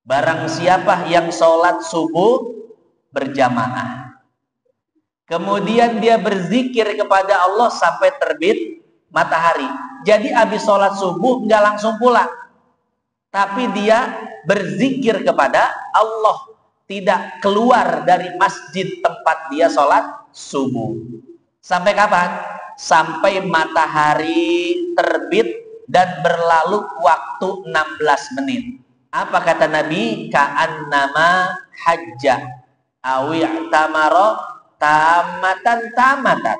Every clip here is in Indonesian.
Barang siapa yang sholat subuh berjamaah, kemudian dia berzikir kepada Allah sampai terbit matahari. Jadi habis sholat subuh nggak langsung pulang, tapi dia berzikir kepada Allah, tidak keluar dari masjid tempat dia sholat subuh. Sampai kapan? Sampai matahari terbit dan berlalu waktu 16 menit. Apa kata Nabi? Ka'annama hajjah awi'tamara tamatan.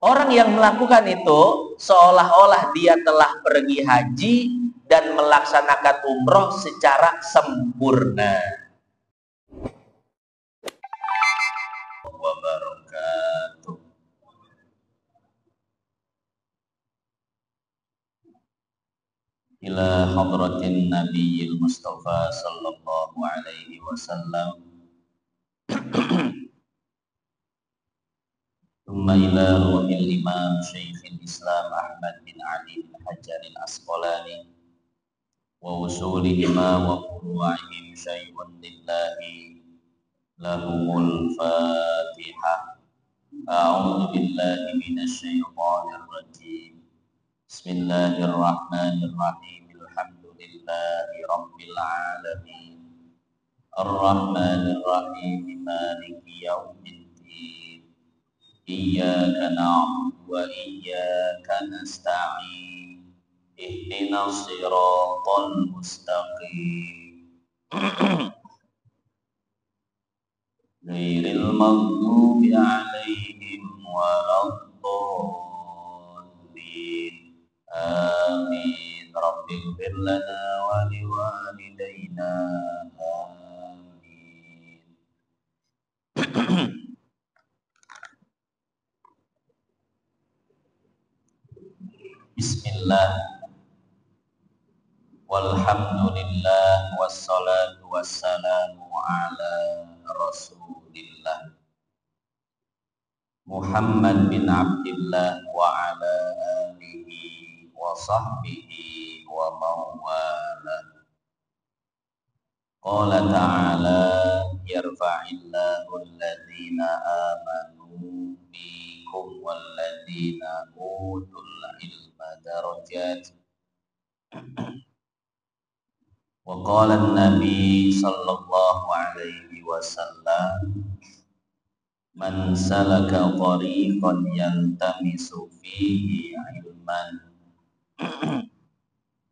Orang yang melakukan itu seolah-olah dia telah pergi haji dan melaksanakan umroh secara sempurna. Wabarakatuh. Ila hadratin Nabiyil Mustafa sallallahu alaihi wasallam. Thumma ila ruhil imam Syekhul Islam Ahmad bin Ali bin Hajar al-Asqalani wa usulihima wa furu'ihim syai'un lillahi lahumul Fatihah. A'udzu billahi minasy syaithanir rajim. Bismillahirrahmanirrahim. Alhamdulillahi rabbil alamin. Ar-Rahmanir Rahim. Maliki yaumiddin. Iyyaka na'budu wa iyyaka nasta'in. Ihdinas siratal mustaqim. Ghairil maghdubi 'alaihim waladdallin. Amin. Rabbighfir lana wa liwalidayna. Amin. Bismillah. Walhamdulillah. Wassalatu wassalamu ala Rasulillah Muhammad bin Abdillah wa ala alihi wa sahbihi wa mawala. Qala ta'ala yarfa'illahu alladhina amanu minkum walladhina utul ilma darajat. Wa qala an-nabi sallallahu alaihi wasallam man salaka tariqan yaltamisu fihi ilman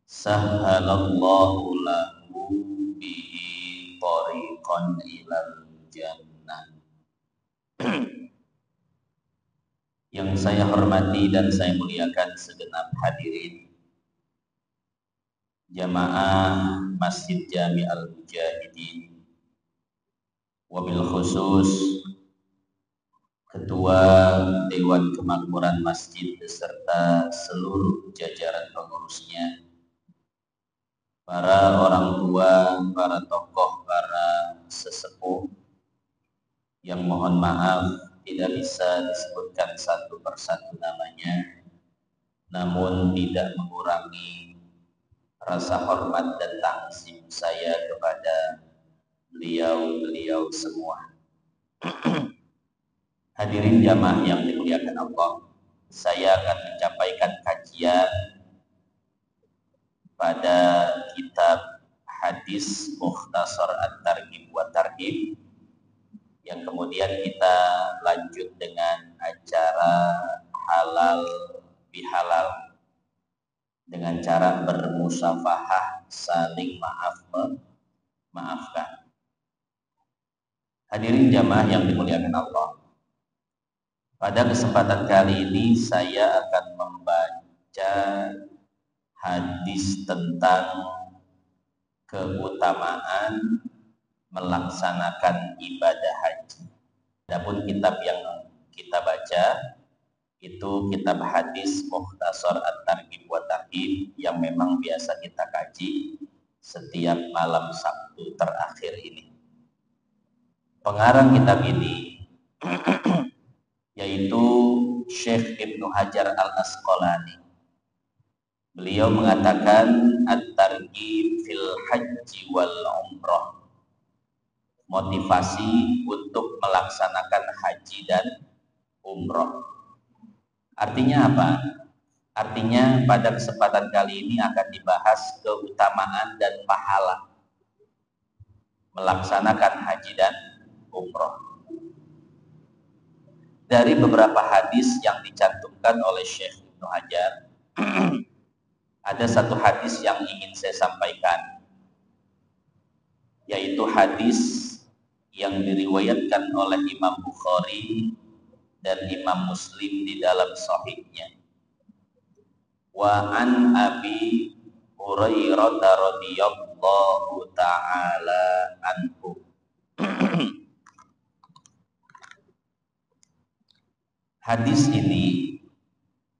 sahhalallahu lahu bihi tariqan ilal jannah. Yang saya hormati dan saya muliakan segenap hadirin jamaah Masjid Jami Al-Mujahidin, wabil khusus Ketua Dewan Kemakmuran Masjid beserta seluruh jajaran pengurusnya, para orang tua, para tokoh, para sesepuh yang mohon maaf tidak bisa disebutkan satu persatu namanya, namun tidak mengurangi rasa hormat dan takzim saya kepada beliau-beliau semua. Hadirin jamaah yang dimuliakan Allah, saya akan menyampaikan kajian pada kitab hadis Mukhtasar At-Targhib wa Tarhib, yang kemudian kita lanjut dengan acara halal bihalal dengan cara bermusafahah, saling memaafkan. Hadirin jamaah yang dimuliakan Allah, pada kesempatan kali ini saya akan membaca hadis tentang keutamaan melaksanakan ibadah haji. Adapun kitab yang kita baca itu kitab hadis Mukhtasar At-Targhib wa Tarhib yang memang biasa kita kaji setiap malam Sabtu terakhir ini. Pengarang kitab ini yaitu Syekh Ibnu Hajar al-Asqalani. Beliau mengatakan At-Targhib at-targhib fil haji wal umrah. Motivasi untuk melaksanakan haji dan umrah. Artinya apa? Artinya pada kesempatan kali ini akan dibahas keutamaan dan pahala melaksanakan haji dan umrah. Dari beberapa hadis yang dicantumkan oleh Syekh Ibnu Hajar, ada satu hadis yang ingin saya sampaikan, yaitu hadis yang diriwayatkan oleh Imam Bukhari dan Imam Muslim di dalam sahihnya. Wa an Abi Hurairah radhiyallahu ta'ala anhu. Hadis ini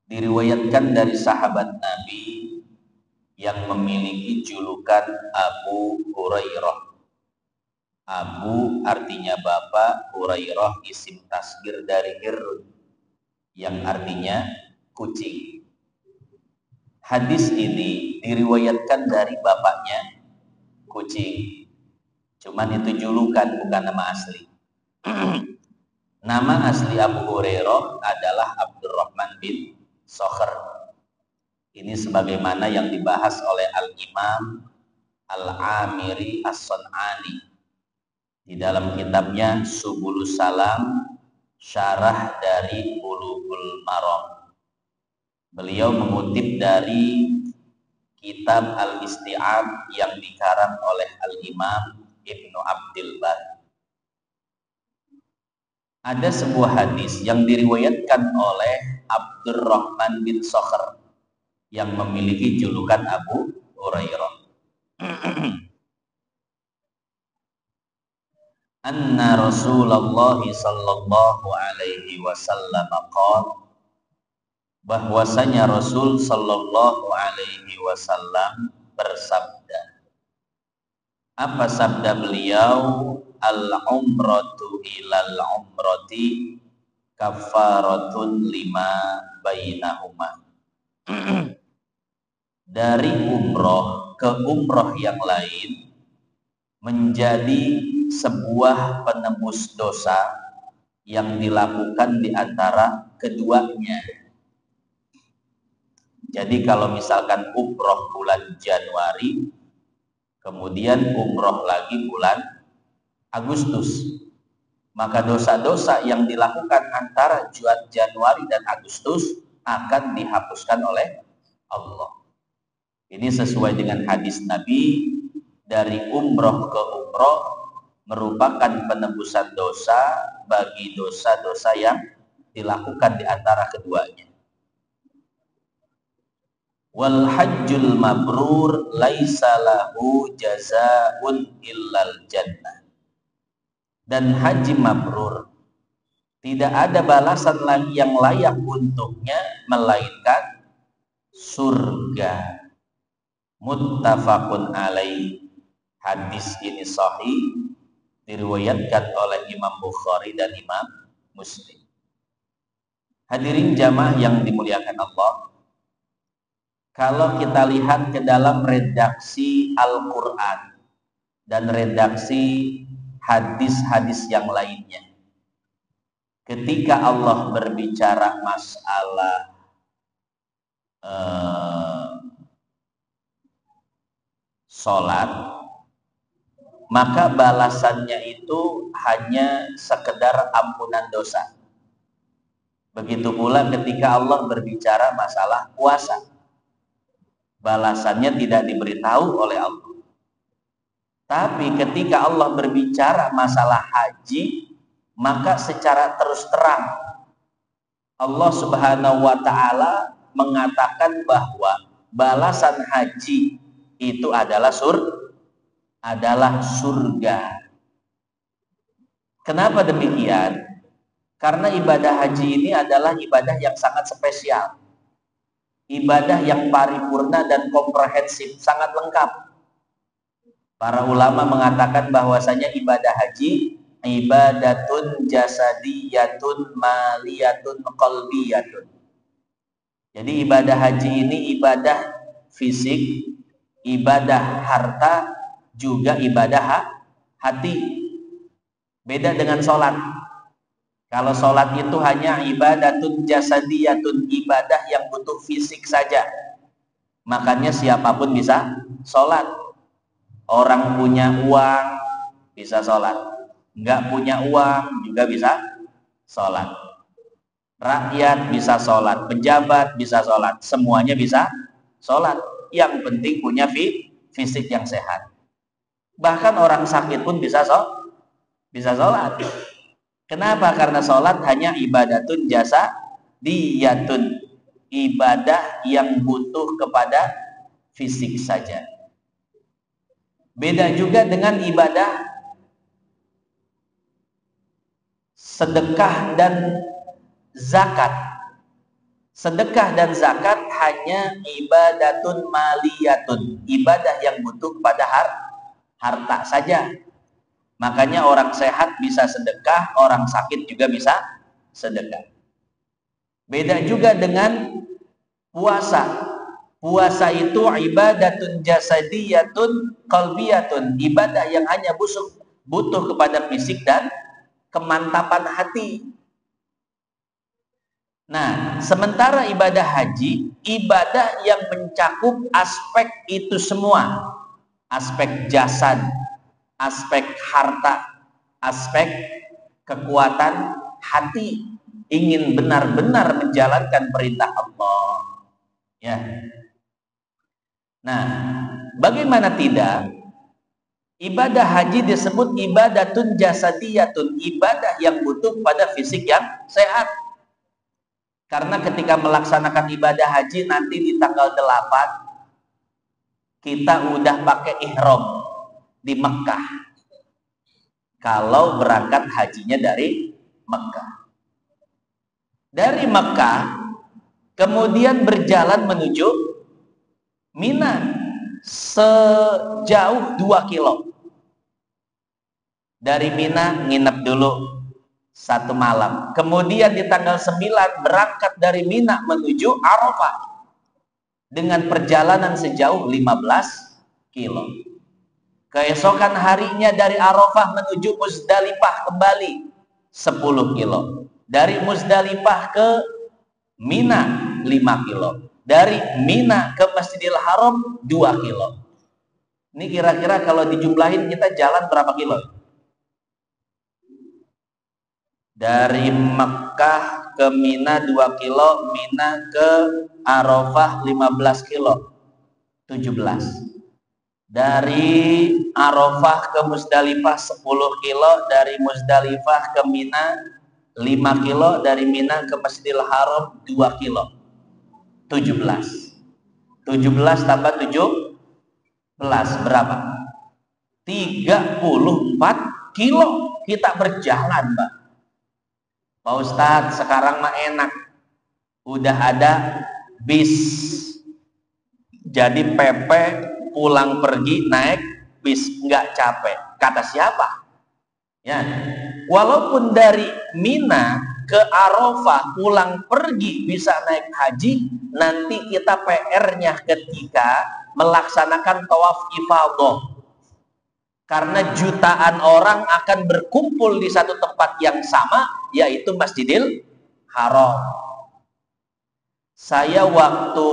diriwayatkan dari sahabat Nabi yang memiliki julukan Abu Hurairah. Abu artinya bapak, Hurairah isim tasghir dari hirun yang artinya kucing. Hadis ini diriwayatkan dari bapaknya kucing. Cuman itu julukan, bukan nama asli. Nama asli Abu Hurairah adalah Abdurrahman bin Sakhr. Ini sebagaimana yang dibahas oleh Al-Imam Al-Amiri As-Sun'ani di dalam kitabnya Subulus Salam, syarah dari Bulughul Maram. Beliau mengutip dari kitab Al-Isti'ab yang dikarang oleh Al-Imam Ibnu Abdil Bar. Ada sebuah hadis yang diriwayatkan oleh Abdurrahman bin Sakhr yang memiliki julukan Abu Hurairah. Anna Rasulullah sallallahu alaihi wasallam qala, bahwasanya Rasul sallallahu alaihi wasallam bersabda. Apa sabda beliau? Al-umratu ilal umrati kafaratun lima bainahuma. Dari umroh ke umroh yang lain menjadi sebuah penebus dosa yang dilakukan di antara keduanya. Jadi kalau misalkan umroh bulan Januari, kemudian umroh lagi bulan Agustus, maka dosa-dosa yang dilakukan antara Januari dan Agustus akan dihapuskan oleh Allah. Ini sesuai dengan hadis Nabi, dari umroh ke umroh merupakan penebusan dosa bagi dosa-dosa yang dilakukan di antara keduanya. Wal hajjul mabrur laisa lahu jazaa'un illal jannah. Dan haji mabrur tidak ada balasan lagi yang layak untuknya melainkan surga. Muttafaqun alaih. Hadis ini sahih, diriwayatkan oleh Imam Bukhari dan Imam Muslim. Hadirin jamaah yang dimuliakan Allah, kalau kita lihat ke dalam redaksi Al-Quran dan redaksi hadis-hadis yang lainnya, ketika Allah berbicara masalah sholat, maka balasannya itu hanya sekedar ampunan dosa. Begitu pula ketika Allah berbicara masalah puasa, balasannya tidak diberitahu oleh Allah. Tapi ketika Allah berbicara masalah haji, maka secara terus terang Allah Subhanahu wa ta'ala mengatakan bahwa balasan haji itu adalah surga. Kenapa demikian? Karena ibadah haji ini adalah ibadah yang sangat spesial, ibadah yang paripurna dan komprehensif, sangat lengkap. Para ulama mengatakan bahwasanya ibadah haji ibadatun jasadiyatun maliyatun qalbiyatun. Jadi ibadah haji ini ibadah fisik ibadah harta juga ibadah hati. Beda dengan sholat. Kalau sholat itu hanya ibadatun jasadiyatun, ibadah yang butuh fisik saja. Makanya siapapun bisa sholat. Orang punya uang bisa sholat, nggak punya uang juga bisa sholat. Rakyat bisa sholat, pejabat bisa sholat, semuanya bisa sholat. Yang penting punya fisik yang sehat. Bahkan orang sakit pun bisa sholat. Kenapa? Karena sholat hanya ibadatun jasadiyatun, ibadah yang butuh kepada fisik saja. Beda juga dengan ibadah sedekah dan zakat. Sedekah dan zakat hanya ibadatun maliyatun, ibadah yang butuh kepada harta saja. Makanya orang sehat bisa sedekah, orang sakit juga bisa sedekah. Beda juga dengan puasa. Puasa itu ibadatun jasadiyatun qalbiyatun, ibadah yang hanya butuh kepada fisik dan kemantapan hati. Nah, sementara ibadah haji, ibadah yang mencakup aspek itu semua. Aspek jasad, aspek harta, aspek kekuatan hati, ingin benar-benar menjalankan perintah Allah. Ya. Nah, bagaimana tidak? Ibadah haji disebut ibadatun jasadiyatun, ibadah yang butuh pada fisik yang sehat. Karena ketika melaksanakan ibadah haji nanti di tanggal 8 kita udah pakai ihram di Mekah. Kalau berangkat hajinya dari Mekah. Dari Mekah kemudian berjalan menuju Mina sejauh 2 kilo. Dari Mina nginep dulu 1 malam. Kemudian di tanggal 9 berangkat dari Mina menuju Arafah dengan perjalanan sejauh 15 kilo. Keesokan harinya dari Arafah menuju Muzdalifah kembali 10 kilo. Dari Muzdalifah ke Mina 5 kilo. Dari Mina ke Masjidil Haram 2 kilo. Ini kira-kira kalau dijumlahin kita jalan berapa kilo? Dari Mekah ke Mina 2 kilo, Mina ke Arafah 15 kilo, 17. Dari Arafah ke Muzdalifah 10 kilo, dari Muzdalifah ke Mina 5 kilo, dari Mina ke Masjidil Haram 2 kilo, 17. 17 tambah 17 berapa? 34 kilo kita berjalan, Mbak. Pak Ustadz, sekarang mah enak, udah ada bis, jadi PP pulang pergi naik bis, nggak capek. Kata siapa? Ya, walaupun dari Mina ke Arafah pulang pergi bisa naik haji, nanti kita PR-nya ketika melaksanakan tawaf ifadah. Karena jutaan orang akan berkumpul di satu tempat yang sama, yaitu Masjidil Haram. Saya waktu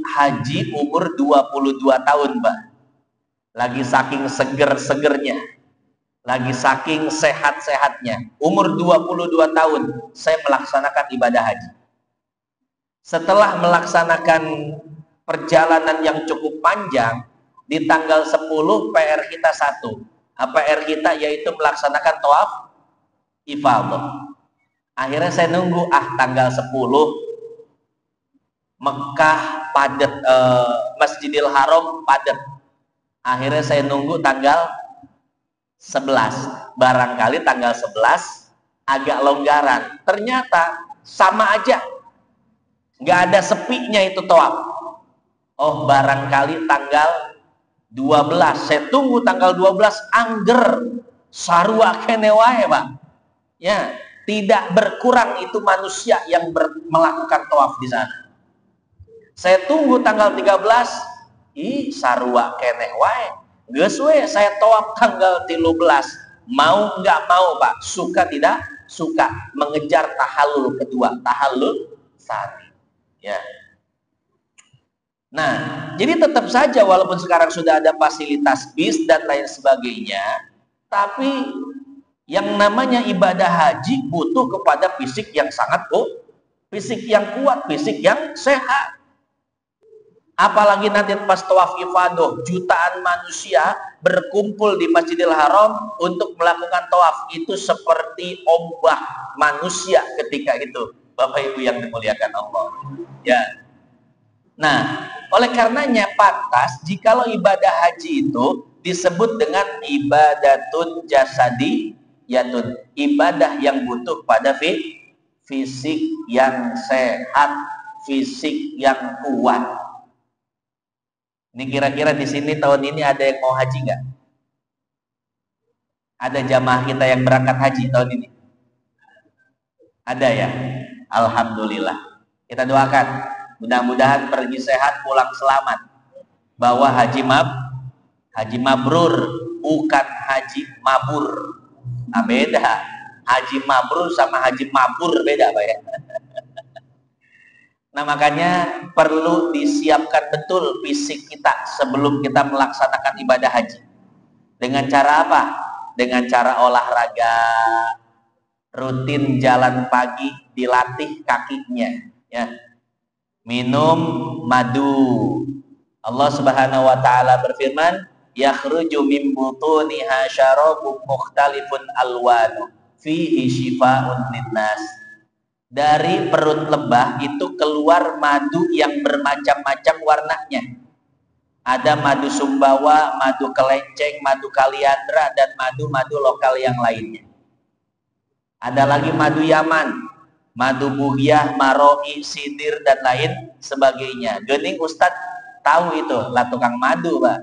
haji umur 22 tahun, Mbak. Lagi saking seger-segernya, lagi saking sehat-sehatnya. Umur 22 tahun saya melaksanakan ibadah haji. Setelah melaksanakan perjalanan yang cukup panjang, di tanggal 10 PR kita satu. PR kita yaitu melaksanakan tawaf ifadah. Akhirnya saya nunggu tanggal 10 Mekah padat, Masjidil Haram padat. Akhirnya saya nunggu tanggal 11. Barangkali tanggal 11 agak longgaran. Ternyata sama aja. Nggak ada sepinya itu tawaf. Oh, barangkali tanggal 12. Saya tunggu tanggal 12 angger sarua kene wae, Pak. Ya, tidak berkurang itu manusia yang melakukan tawaf di sana. Saya tunggu tanggal 13, Ih, sarua keneh wae. Geus we saya tawaf tanggal 13. Mau nggak mau, Pak? Suka tidak? Suka. Mengejar tahallul kedua, tahallul tsani. Ya. Nah, jadi tetap saja walaupun sekarang sudah ada fasilitas bis dan lain sebagainya, tapi yang namanya ibadah haji butuh kepada fisik yang sangat fisik yang kuat, fisik yang sehat. Apalagi nanti pas tawaf ifadah, jutaan manusia berkumpul di Masjidil Haram untuk melakukan tawaf. Itu seperti ombak manusia ketika itu, Bapak Ibu yang dimuliakan Allah. Ya. Nah, oleh karenanya pantas jikalau ibadah haji itu disebut dengan ibadatun jasadiyatun, ibadah yang butuh pada fisik yang sehat, fisik yang kuat. Ini kira-kira di sini tahun ini ada yang mau haji nggak? Ada jamaah kita yang berangkat haji tahun ini? Ada ya? Alhamdulillah. Kita doakan, mudah-mudahan pergi sehat, pulang selamat. Bahwa haji mabrur, bukan haji mabur. Nah, beda. Haji mabrur sama haji mabur beda, Pak ya. Nah, makanya perlu disiapkan betul fisik kita sebelum kita melaksanakan ibadah haji. Dengan cara apa? Dengan cara olahraga, rutin jalan pagi, dilatih kakinya, ya. Minum madu. Allah Subhanahu wa taala berfirman, "Yakhruju min butuniha syarabun mukhtalifun alwanu, fihi syifaa'un linnas." Dari perut lebah itu keluar madu yang bermacam-macam warnanya. Ada madu sumbawa, madu kelenceng, madu kaliandra, dan madu-madu lokal yang lainnya. Ada lagi madu Yaman, madu bugiah, maroi, sidir, dan lain sebagainya. Geuning Ustadz tahu itu, lah tukang madu, Pak.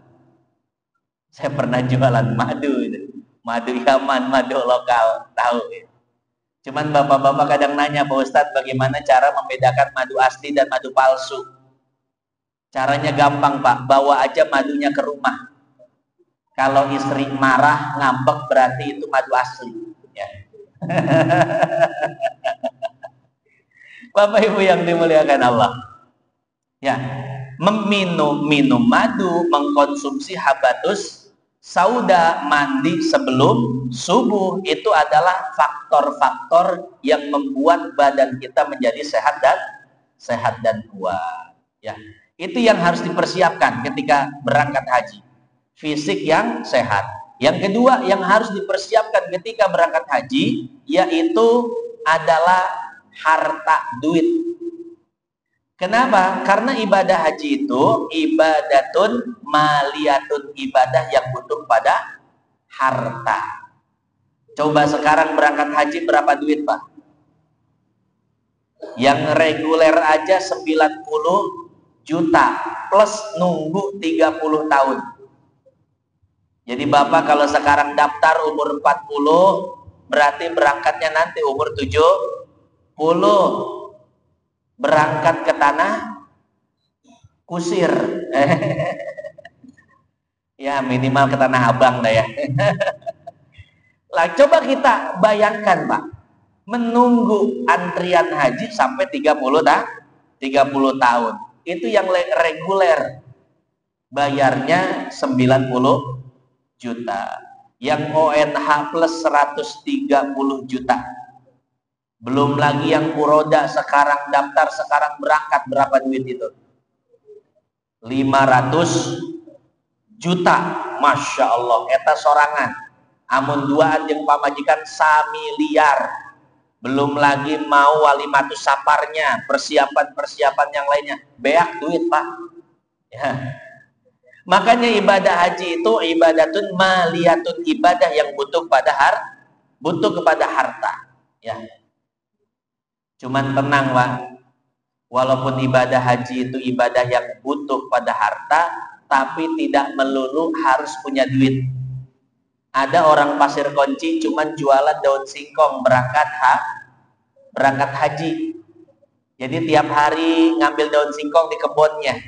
Saya pernah jualan madu itu. Madu Yaman, madu lokal, tahu ya. Cuman bapak-bapak kadang nanya, Pak Ustadz, bagaimana cara membedakan madu asli dan madu palsu? Caranya gampang, Pak. Bawa aja madunya ke rumah. Kalau istri marah, ngambek, berarti itu madu asli. Ya. Bapak Ibu yang dimuliakan Allah. Ya, minum madu, mengkonsumsi habatus sauda, mandi sebelum subuh, itu adalah faktor-faktor yang membuat badan kita menjadi sehat dan kuat. Ya, itu yang harus dipersiapkan ketika berangkat haji. Fisik yang sehat. Yang kedua yang harus dipersiapkan ketika berangkat haji yaitu adalah harta, duit. Kenapa? Karena ibadah haji itu ibadatun maliyatun, ibadah yang butuh pada harta. Coba sekarang berangkat haji berapa duit, Pak? Yang reguler aja 90 juta plus nunggu 30 tahun. Jadi Bapak kalau sekarang daftar umur 40, berarti berangkatnya nanti umur 70. Berangkat ke tanah kusir. Ya minimal ke Tanah Abang dah ya. Lah coba kita bayangkan, Pak, menunggu antrian haji sampai 30 tahun. Itu yang reguler. Bayarnya 90 juta. Yang ONH plus 130 juta. Belum lagi yang kuroda sekarang daftar, sekarang berangkat, berapa duit itu? 500 juta. Masya Allah, eta sorangan. Amun duaan jeung pamajikan samiliar. Belum lagi mau walimatus saparnya, persiapan-persiapan yang lainnya. Beak duit, Pak. Ya. Makanya ibadah haji itu ibadatun maliyatun, ibadah yang butuh kepada harta. Ya. Cuman tenang, Pak. Walaupun ibadah haji itu ibadah yang butuh pada harta, tapi tidak melulu harus punya duit. Ada orang Pasir Kunci cuman jualan daun singkong berangkat haji. Jadi tiap hari ngambil daun singkong di kebunnya.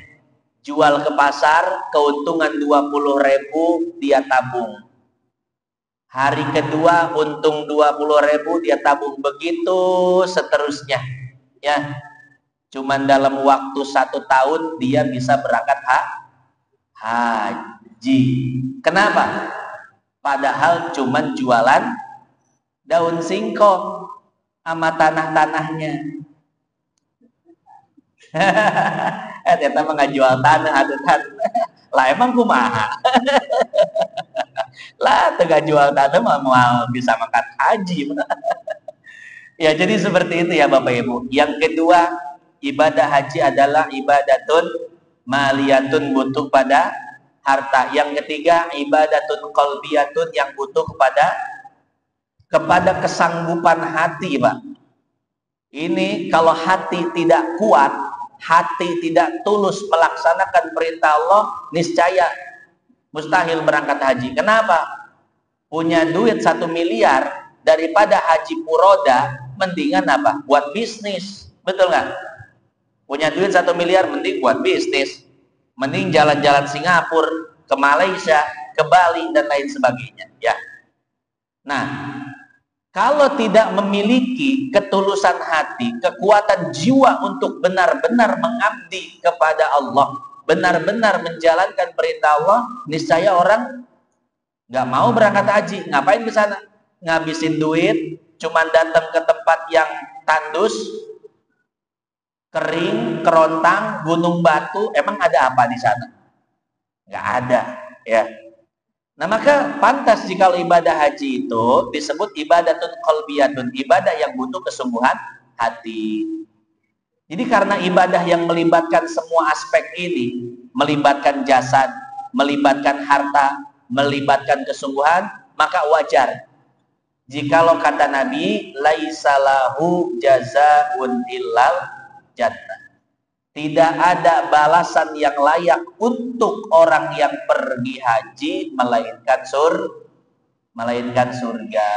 jual ke pasar, keuntungan 20.000 dia tabung. Hari kedua untung 20.000 dia tabung, begitu seterusnya. Ya, cuman dalam waktu 1 tahun dia bisa berangkat haji. Kenapa? Padahal cuman jualan daun singkong sama tanah-tanahnya. Ternyata mah nggak jual tanah, aduh kan. Lah emang kumaha? Lah tengah jual tanah mah mau bisa makan haji. Ya, jadi seperti itu ya Bapak Ibu. Yang kedua, ibadah haji adalah ibadatun maliyatun, butuh pada harta. Yang ketiga, ibadatun qalbiyatun, yang butuh kepada kesanggupan hati, Pak. Ini kalau hati tidak kuat, hati tidak tulus melaksanakan perintah Allah, niscaya mustahil berangkat haji. Kenapa? Punya duit 1 miliar daripada haji puroda, mendingan apa? Buat bisnis. Betul nggak? Punya duit 1 miliar mending buat bisnis. Mending jalan-jalan Singapura, ke Malaysia, ke Bali, dan lain sebagainya. Ya. Nah, kalau tidak memiliki ketulusan hati, kekuatan jiwa untuk benar-benar mengabdi kepada Allah, benar-benar menjalankan perintah Allah, niscaya orang nggak mau berangkat haji. Ngapain ke sana? Ngabisin duit, cuman datang ke tempat yang tandus, kering, kerontang, gunung batu. Emang ada apa di sana? Nggak ada, ya. Nah, maka pantas jika ibadah haji itu disebut ibadatun qalbiyatun, ibadah yang butuh kesungguhan hati. Jadi karena ibadah yang melibatkan semua aspek ini, melibatkan jasad, melibatkan harta, melibatkan kesungguhan, maka wajar jikalau kata Nabi, laisalahu jazaun illal jannah. Tidak ada balasan yang layak untuk orang yang pergi haji melainkan surga.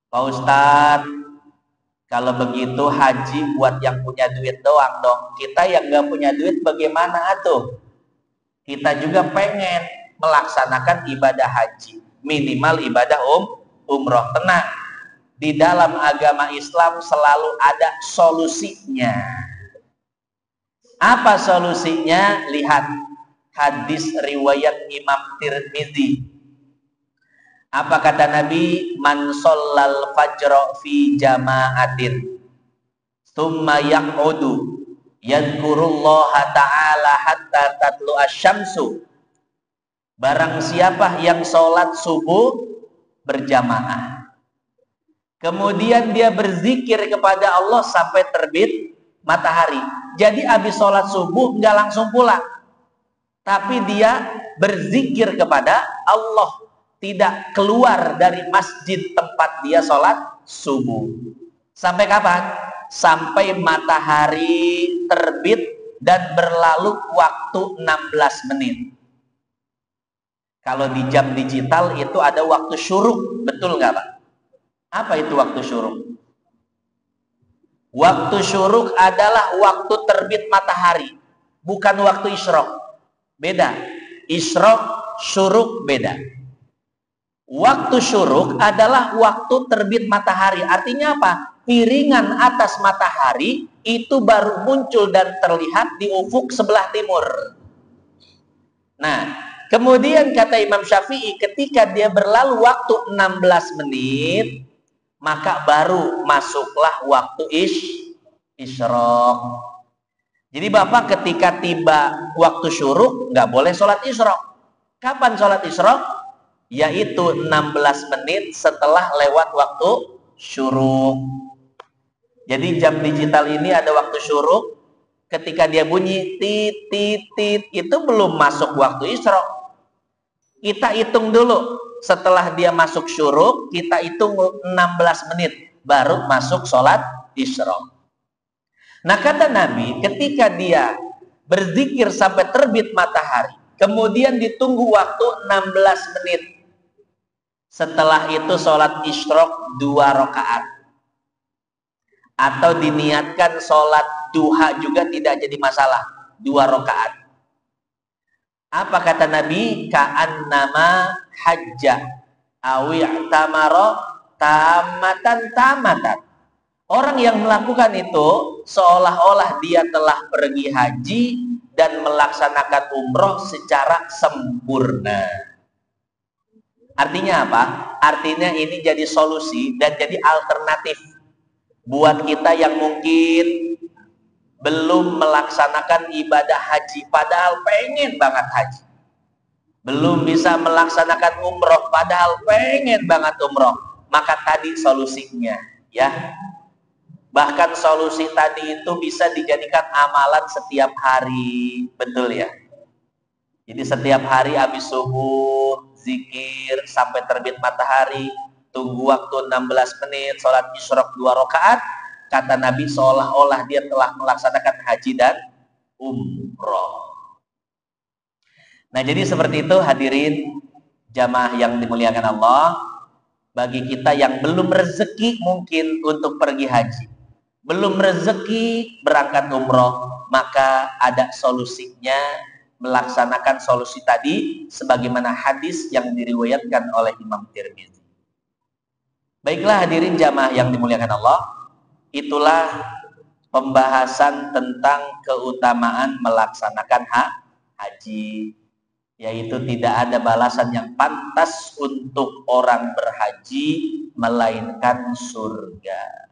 Pak Ustadz, kalau begitu haji buat yang punya duit doang dong. Kita yang nggak punya duit bagaimana atuh? Kita juga pengen melaksanakan ibadah haji, minimal ibadah umroh. Tenang, di dalam agama Islam selalu ada solusinya. Apa solusinya? Lihat hadis riwayat Imam Tirmidzi. Apa kata Nabi? Man shallal fajra fi jama'atin tsumma yaq'udu yadhkurullaha ta'ala hatta tatlu asy-syamsu. Barang siapa yang sholat subuh berjamaah, kemudian dia berzikir kepada Allah sampai terbit matahari. Jadi habis sholat subuh nggak langsung pulang, tapi dia berzikir kepada Allah, tidak keluar dari masjid tempat dia sholat subuh. Sampai kapan? Sampai matahari terbit dan berlalu waktu 16 menit. Kalau di jam digital itu ada waktu syuruk, betul nggak Pak? Apa itu waktu syuruk? Waktu syuruk adalah waktu terbit matahari, bukan waktu isyrok. Beda. Isyrok, syuruk beda. Waktu syuruk adalah waktu terbit matahari. Artinya apa? Piringan atas matahari itu baru muncul dan terlihat di ufuk sebelah timur. Nah, kemudian kata Imam Syafi'i, ketika dia berlalu waktu 16 menit, maka baru masuklah waktu isyrok. Jadi Bapak ketika tiba waktu syuruk, nggak boleh sholat isyrok. Kapan sholat isyrok? Yaitu 16 menit setelah lewat waktu syuruk. Jadi jam digital ini ada waktu syuruk. Ketika dia bunyi tit tit tit, itu belum masuk waktu isyrok. Kita hitung dulu. Setelah dia masuk syuruk, kita hitung 16 menit baru masuk sholat isyrok. Nah, kata Nabi, ketika dia berzikir sampai terbit matahari, kemudian ditunggu waktu 16 menit. Setelah itu sholat isyrok 2 rakaat. Atau diniatkan sholat duha juga tidak jadi masalah. 2 rakaat. Apa kata Nabi? Ka'annama hajja awi'tamara tamatan. Orang yang melakukan itu seolah-olah dia telah pergi haji dan melaksanakan umroh secara sempurna. Artinya apa? Artinya ini jadi solusi dan jadi alternatif buat kita yang mungkin belum melaksanakan ibadah haji padahal pengen banget haji. Belum bisa melaksanakan umroh padahal pengen banget umroh. Maka tadi solusinya, ya. Bahkan solusi tadi itu bisa dijadikan amalan setiap hari, betul ya. Jadi setiap hari habis subuh, zikir sampai terbit matahari, tunggu waktu 16 menit, sholat isyraq 2 rakaat, kata Nabi seolah-olah dia telah melaksanakan haji dan umroh. Nah, jadi seperti itu hadirin jamaah yang dimuliakan Allah. Bagi kita yang belum rezeki mungkin untuk pergi haji, belum rezeki berangkat umroh, maka ada solusinya melaksanakan solusi tadi sebagaimana hadis yang diriwayatkan oleh Imam Tirmizi. Baiklah hadirin jamaah yang dimuliakan Allah, itulah pembahasan tentang keutamaan melaksanakan haji, yaitu tidak ada balasan yang pantas untuk orang berhaji melainkan surga.